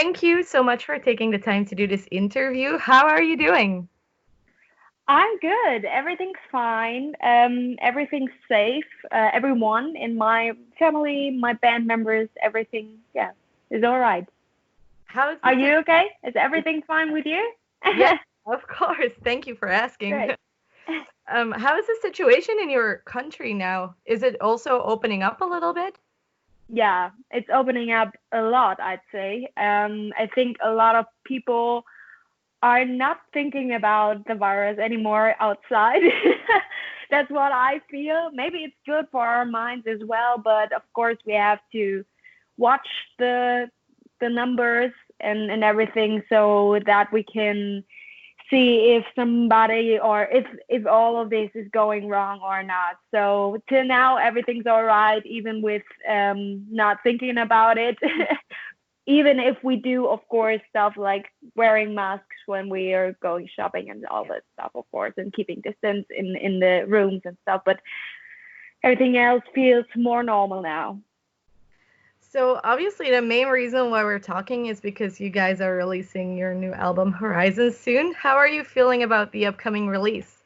thank you so much for taking the time to do this interview. How are you doing? I'm good. Everything's fine. Everything's safe. Everyone in my family, my band members, everything, yeah, is all right. How's Are the you okay? Is everything fine with you? Yeah, of course. Thank you for asking. Great. How is the situation in your country now? Is it also opening up a little bit? Yeah, it's opening up a lot, I'd say. I think a lot of people are not thinking about the virus anymore outside. That's what I feel. Maybe it's good for our minds as well, but of course we have to watch the numbers and everything so that we can see if somebody or if all of this is going wrong or not. So till now everything's all right, even with not thinking about it. Even if we do, of course, stuff like wearing masks when we are going shopping and all that stuff, of course, and keeping distance in the rooms and stuff. But everything else feels more normal now. So obviously the main reason why we're talking is because you guys are releasing your new album Hørizøns soon. How are you feeling about the upcoming release?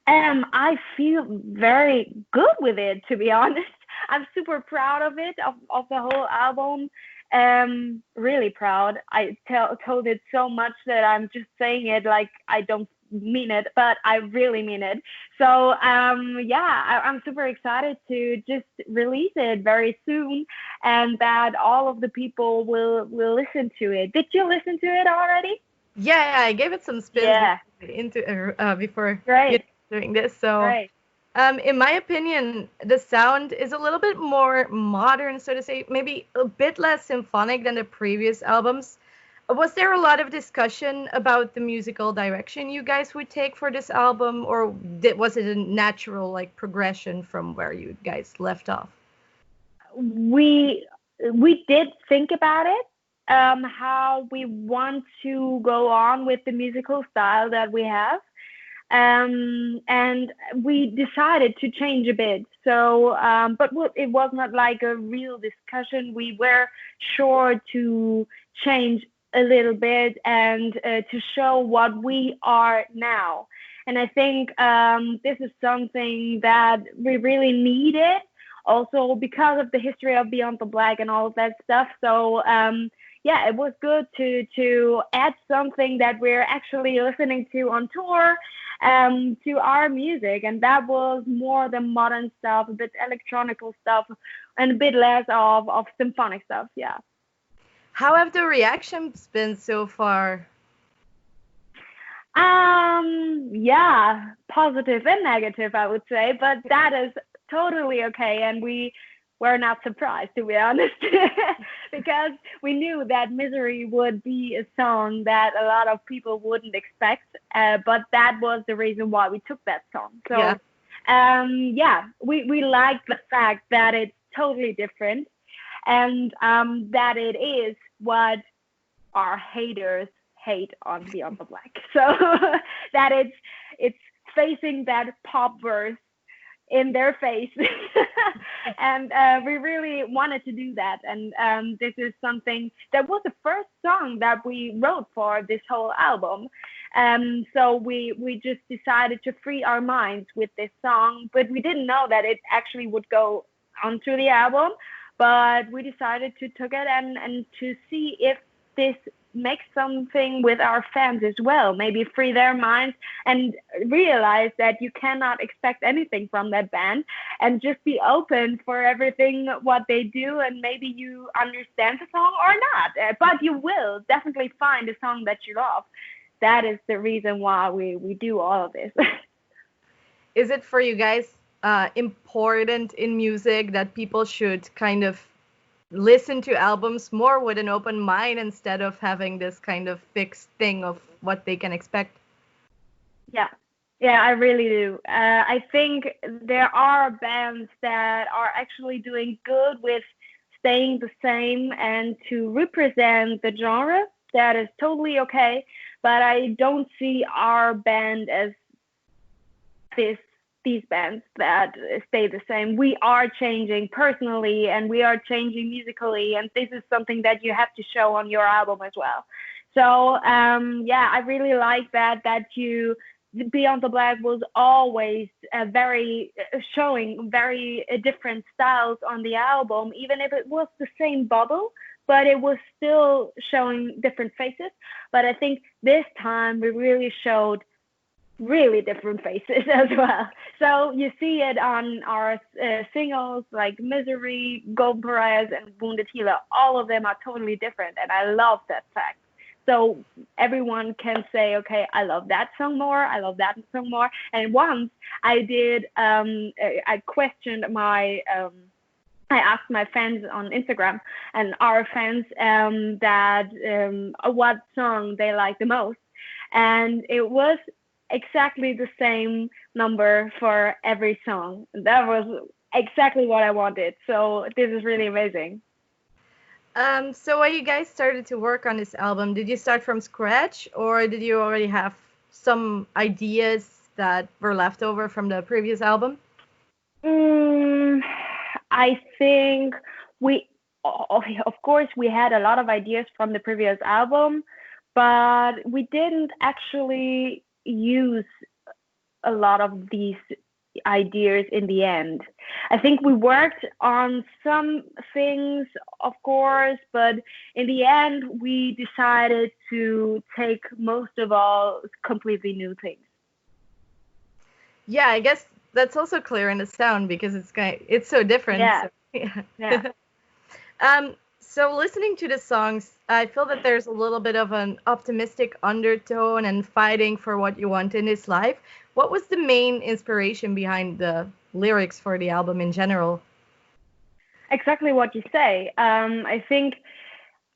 I feel very good with it, to be honest. I'm super proud of it, of the whole album. Really proud. I told it so much that I'm just saying it like I don't mean it, but I really mean it. So yeah, I'm super excited to just release it very soon, and that all of the people will listen to it. Did you listen to it already? Yeah, I gave it some spins Yeah. before Great. doing this. So Great. in my opinion, the sound is a little bit more modern, so to say, maybe a bit less symphonic than the previous albums. Was there a lot of discussion about the musical direction you guys would take for this album, or was it a natural like progression from where you guys left off? We did think about it, how we want to go on with the musical style that we have. And we decided to change a bit. So, but it was not like a real discussion. We were sure to change a little bit and to show what we are now. And I think this is something that we really needed, also because of the history of Beyond the Black and all of that stuff. So yeah, it was good to add something that we're actually listening to on tour to our music, and that was more the modern stuff, a bit electronical stuff, and a bit less of symphonic stuff. Yeah. How have the reactions been so far? Yeah, positive and negative, I would say, but that is totally okay, and we were not surprised, to be honest, because we knew that Misery would be a song that a lot of people wouldn't expect, but that was the reason why we took that song. So, Yeah. yeah, we like the fact that it's totally different, and that it is what our haters hate on Beyond the Black. So that it's facing that pop verse in their face. And we really wanted to do that, and this is something that was the first song that we wrote for this whole album. So we just decided to free our minds with this song, but we didn't know that it actually would go onto the album. But we decided to take it and to see if this make something with our fans as well, maybe free their minds and realize that you cannot expect anything from that band, and just be open for everything what they do, and maybe you understand the song or not, but you will definitely find a song that you love. That is the reason why we do all of this. Is it for you guys important in music that people should kind of listen to albums more with an open mind instead of having this kind of fixed thing of what they can expect? Yeah, yeah, I really do. I think there are bands that are actually doing good with staying the same and to represent the genre. That is totally okay. But I don't see our band as this these bands that stay the same. We are changing personally and we are changing musically, and this is something that you have to show on your album as well. So yeah, I really like that you Beyond the Black was always very showing very different styles on the album, even if it was the same bubble, but it was still showing different faces. But I think this time we really showed really different faces as well. So you see it on our singles like Misery, Golden Perez, and Wounded Healer. All of them are totally different, and I love that fact. So everyone can say, okay, I love that song more, I love that song more. And once I did, I questioned my, I asked my fans on Instagram and our fans what song they like the most. And it was exactly the same number for every song. That was exactly what I wanted. So this is really amazing. So when you guys started to work on this album, did you start from scratch, or did you already have some ideas that were left over from the previous album? I think of course, we had a lot of ideas from the previous album, but we didn't actually use a lot of these ideas in the end. I think we worked on some things, of course, but in the end, we decided to take most of all completely new things. Yeah, I guess that's also clear in the sound because it's so different. Yeah. So, yeah. So listening to the songs, I feel that there's a little bit of an optimistic undertone and fighting for what you want in this life. What was the main inspiration behind the lyrics for the album in general? Exactly what you say. I think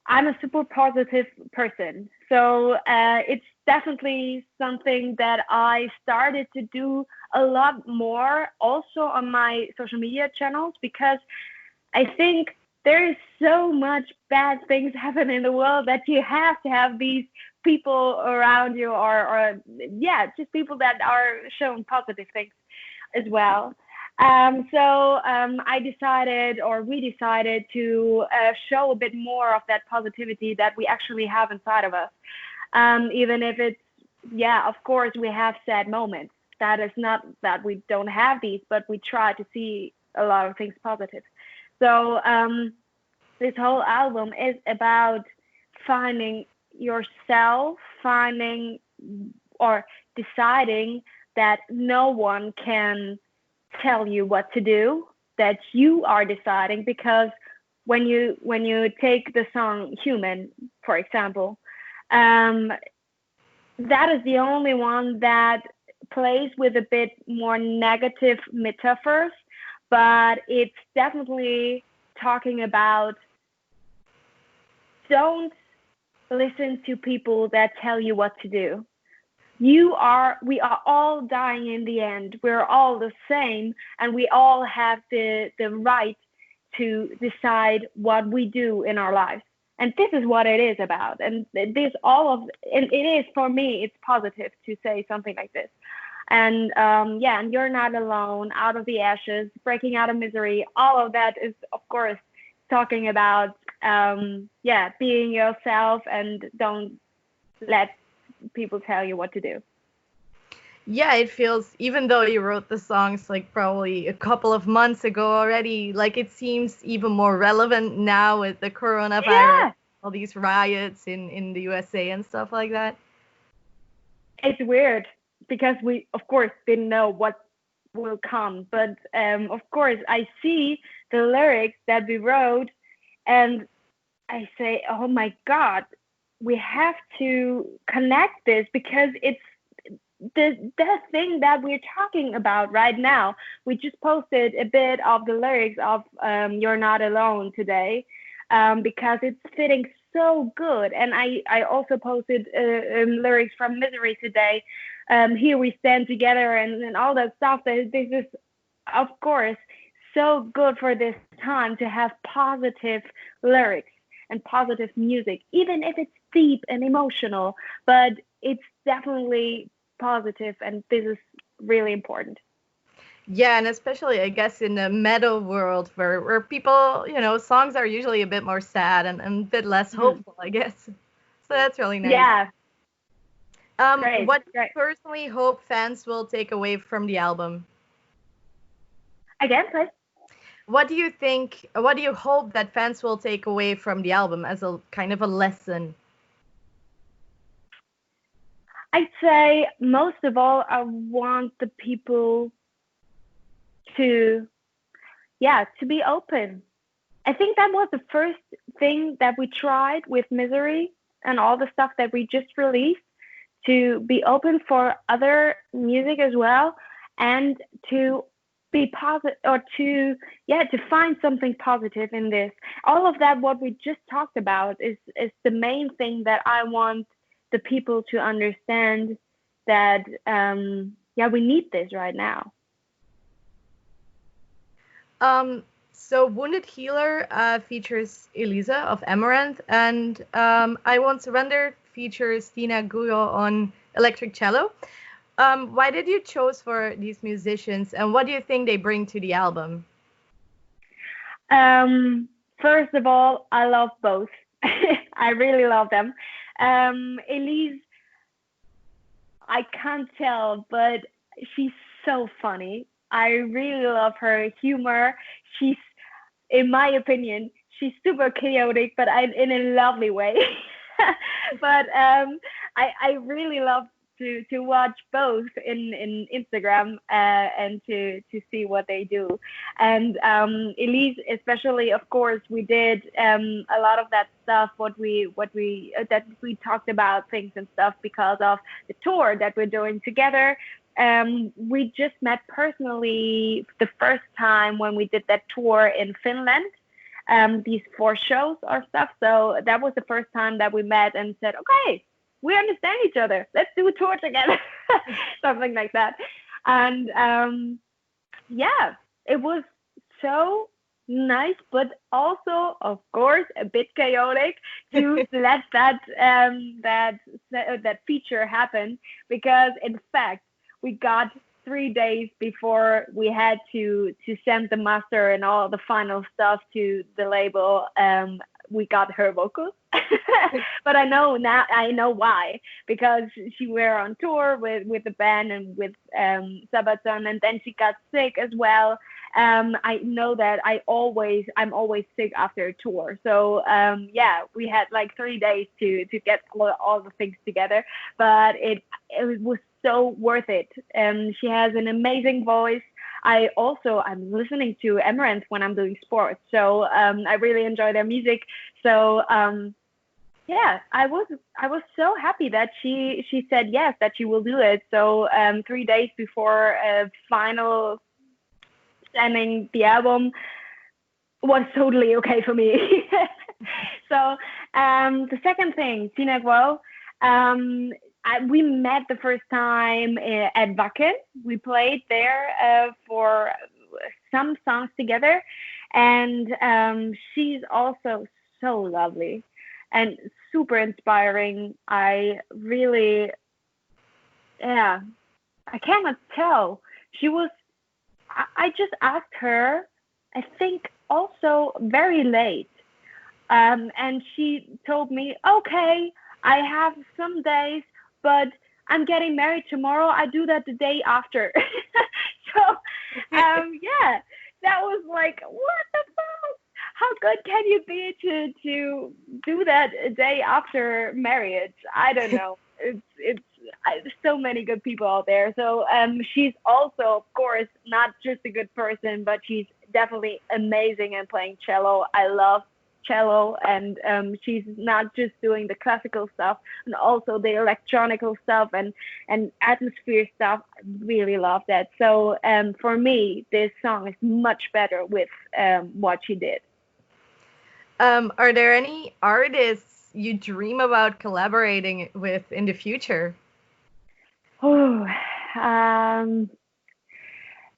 I'm a super positive person. So it's definitely something that I started to do a lot more also on my social media channels, because I think there is so much bad things happen in the world that you have to have these people around you, or yeah, just people that are showing positive things as well. I decided, or we decided, to show a bit more of that positivity that we actually have inside of us. Even if it's, yeah, of course, we have sad moments. That is not that we don't have these, but we try to see a lot of things positive. So this whole album is about finding yourself, finding or deciding that no one can tell you what to do, that you are deciding. Because when you take the song Human, for example, that is the only one that plays with a bit more negative metaphors, but it's definitely talking about don't listen to people that tell you what to do. We are all dying in the end. We're all the same, and we all have the right to decide what we do in our lives. And this is what it is about. And and it is, for me, it's positive to say something like this. And yeah, and you're not alone, Out of the Ashes, Breaking Out of Misery, all of that is, of course, talking about yeah, being yourself and don't let people tell you what to do. Yeah, it feels, even though you wrote the songs like probably a couple of months ago already, like it seems even more relevant now with the coronavirus, Yeah. all these riots in the USA and stuff like that. It's weird because we, of course, didn't know what will come. But of course, I see the lyrics that we wrote and I say, oh my God, we have to connect this because it's the thing that we're talking about right now. We just posted a bit of the lyrics of You're Not Alone today because it's fitting so good. And I also posted lyrics from Misery today. Here we stand together and all that stuff. This is, of course, so good for this time to have positive lyrics and positive music, even if it's deep and emotional, but it's definitely positive, and this is really important. Yeah, and especially I guess in the metal world where people, songs are usually a bit more sad and a bit less Mhm. hopeful, I guess. So that's really nice. Yeah, great, What do you great. personally hope fans will take away from the album? Again, please. What do you hope that fans will take away from the album as a kind of a lesson? I'd say most of all, I want the people to, yeah, to be open. I think that was the first thing that we tried with Misery and all the stuff that we just released, to be open for other music as well, and to be positive, or to, yeah, to find something positive in this. All of that what we just talked about is the main thing that I want the people to understand, that yeah, we need this right now. So Wounded Healer features Elisa of Amaranth, and I Won't Surrender features Tina Guyo on electric cello. Why did you choose for these musicians, and what do you think they bring to the album? First of all, I love both. I really love them. Elise, I can't tell, but she's so funny. I really love her humor. She's, in my opinion, she's super chaotic, but in a lovely way. But I really love to watch both in Instagram, and to see what they do. And Elise, especially, of course, we did a lot of that stuff. What we that we talked about things and stuff because of the tour that we're doing together. We just met personally the first time when we did that tour in Finland, these 4 shows or stuff. So that was the first time that we met and said, okay, we understand each other. Let's do a tour together, something like that. And yeah, it was so nice, but also, of course, a bit chaotic to let that feature happen, because in fact we got 3 days before we had to send the master and all the final stuff to the label. We got her vocals, but I know now. I know why, because she were on tour with the band and with Sabaton, and then she got sick as well. I know that I'm always sick after a tour. So yeah, we had like 3 days to get all the things together, but it was so worth it. She has an amazing voice. I'm listening to Amaranth when I'm doing sports, so I really enjoy their music. So yeah, I was so happy that she said yes, that she will do it. So 3 days before final sending the album was totally okay for me. So the second thing, Tina Guo, we met the first time at Wacken. We played there for some songs together, and she's also so lovely and super inspiring. I really, yeah, I cannot tell. She was. I just asked her, I think also very late, and she told me, okay, I have some days, but I'm getting married tomorrow. I do that the day after. So, yeah, that was like, what the fuck? How good can you be to do that a day after marriage? I don't know. There's so many good people out there. So she's also, of course, not just a good person, but she's definitely amazing at playing cello. I love cello, and she's not just doing the classical stuff, and also the electronical stuff and atmosphere stuff. I really love that. So for me, this song is much better with what she did. Are there any artists you dream about collaborating with in the future? Oh,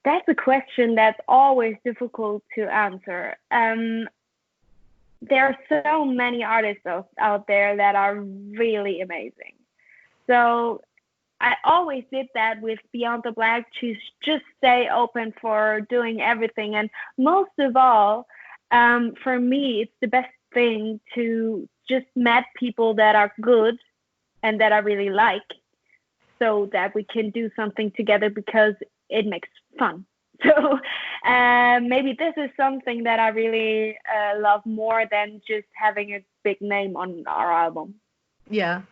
that's a question that's always difficult to answer. There are so many artists out there that are really amazing. So I always did that with Beyond the Black, to just stay open for doing everything. And most of all, for me, it's the best thing to just meet people that are good and that I really like, so that we can do something together because it makes fun. So maybe this is something that I really love more than just having a big name on our album. Yeah.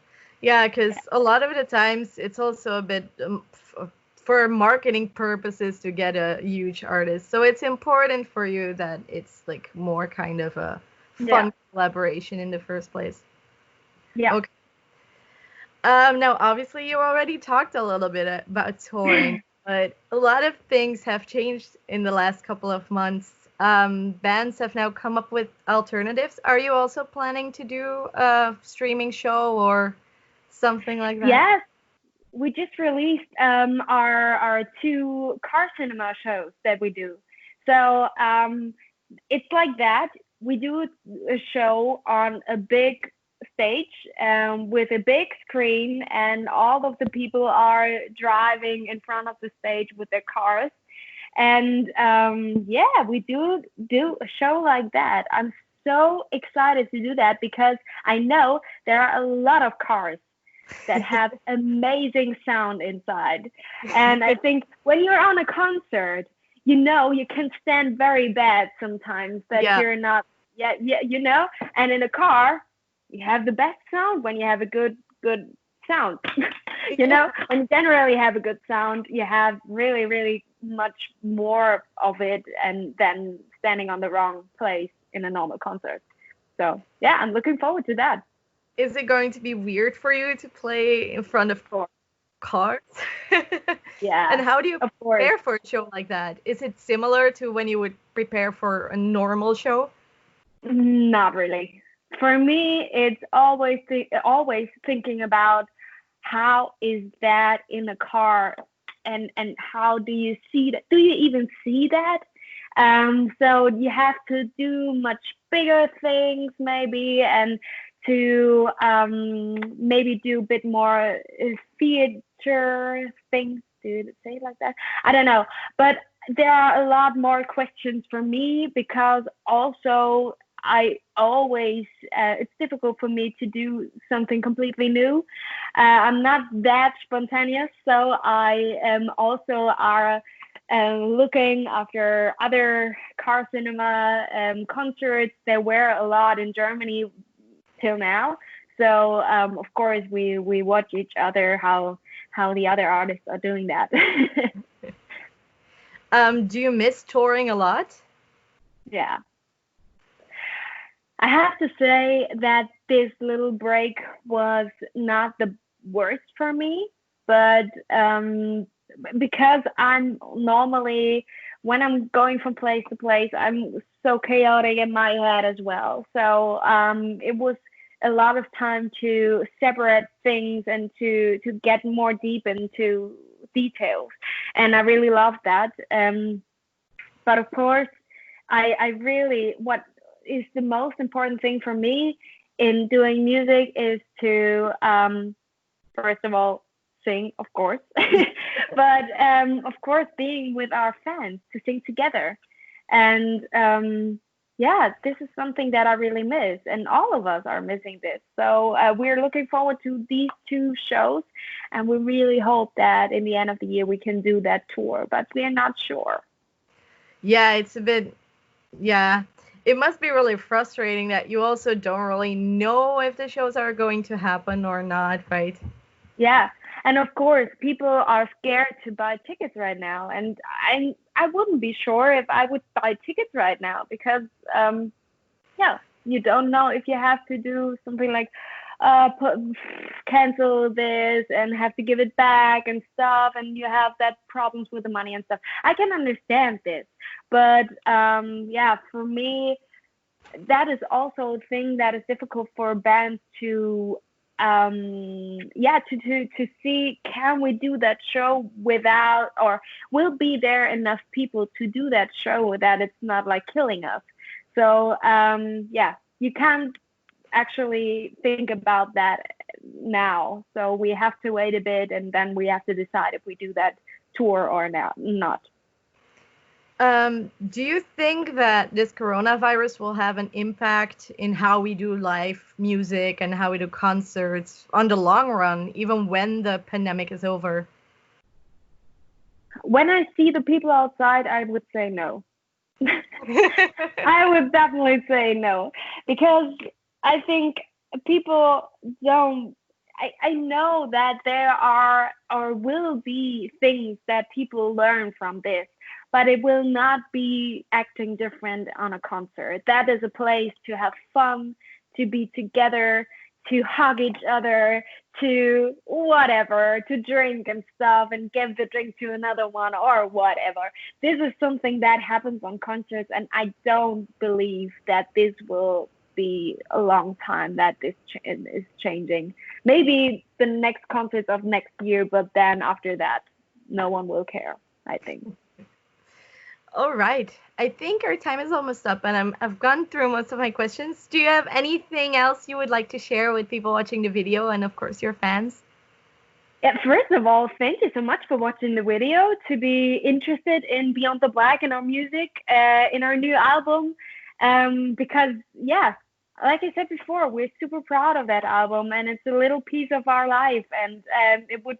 Yeah, because a lot of the times it's also a bit for marketing purposes to get a huge artist. So it's important for you that it's like more kind of a fun collaboration in the first place. Yeah. Okay. Now, obviously, you already talked a little bit about touring, but a lot of things have changed in the last couple of months. Bands have now come up with alternatives. Are you also planning to do a streaming show or something like that? Yes, we just released our 2 car cinema shows that we do. So it's like that. We do a show on a big stage with a big screen, and all of the people are driving in front of the stage with their cars. And we do a show like that. I'm so excited to do that because I know there are a lot of cars that have amazing sound inside. And I think when you're on a concert, you know, you can stand very bad sometimes that you're not, you know, and in a car, you have the best sound when you have a good sound. You know, when you generally have a good sound, you have really, really much more of it and than standing on the wrong place in a normal concert. So yeah, I'm looking forward to that. Is it going to be weird for you to play in front of cars? Yeah. And how do you prepare for a show like that? Is it similar to when you would prepare for a normal show? Not really. For me, it's always thinking about how is that in the car, and how do you see that? Do you even see that? So you have to do much bigger things maybe, and to maybe do a bit more theater things. Do say it like that? I don't know, but there are a lot more questions for me, because also I always it's difficult for me to do something completely new. I'm not that spontaneous, so I am also looking after other car cinema concerts. There were a lot in Germany till now, so of course we watch each other how the other artists are doing that. Do you miss touring a lot? Yeah. I have to say that this little break was not the worst for me, but because I'm normally, when I'm going from place to place, I'm so chaotic in my head as well. So it was a lot of time to separate things and to get more deep into details. And I really love that. But of course, I really, what is the most important thing for me in doing music is to, first of all, sing, of course, but of course, being with our fans, to sing together. And this is something that I really miss, and all of us are missing this. So we're looking forward to these 2 shows, and we really hope that in the end of the year we can do that tour, but we're not sure. Yeah, it's a bit, it must be really frustrating that you also don't really know if the shows are going to happen or not, right? Yeah. And of course, people are scared to buy tickets right now. And I wouldn't be sure if I would buy tickets right now, because, you don't know if you have to do something like cancel this and have to give it back and stuff. And you have that problems with the money and stuff. I can understand this. But for me, that is also a thing that is difficult for bands to to see, can we do that show without, or will be there enough people to do that show that it's not like killing us. So you can't actually think about that now. So we have to wait a bit, and then we have to decide if we do that tour or not. Do you think that this coronavirus will have an impact in how we do live music and how we do concerts on the long run, even when the pandemic is over? When I see the people outside, I would say no. I would definitely say no, because I think people don't. I know that there are or will be things that people learn from this, but it will not be acting different on a concert. That is a place to have fun, to be together, to hug each other, to whatever, to drink and stuff and give the drink to another one or whatever. This is something that happens on concerts, and I don't believe that this will be a long time that this is changing. Maybe the next concert of next year, but then after that, no one will care, I think. All right. I think our time is almost up, and I've gone through most of my questions. Do you have anything else you would like to share with people watching the video and, of course, your fans? Yeah, first of all, thank you so much for watching the video, to be interested in Beyond the Black and our music, in our new album. Because, yeah, like I said before, we're super proud of that album, and it's a little piece of our life. And it would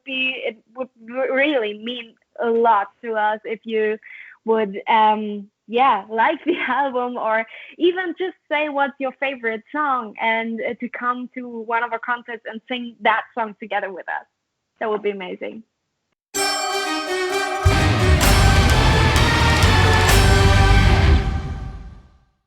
really mean a lot to us if you would like the album, or even just say what's your favorite song, and to come to one of our concerts and sing that song together with us. That would be amazing.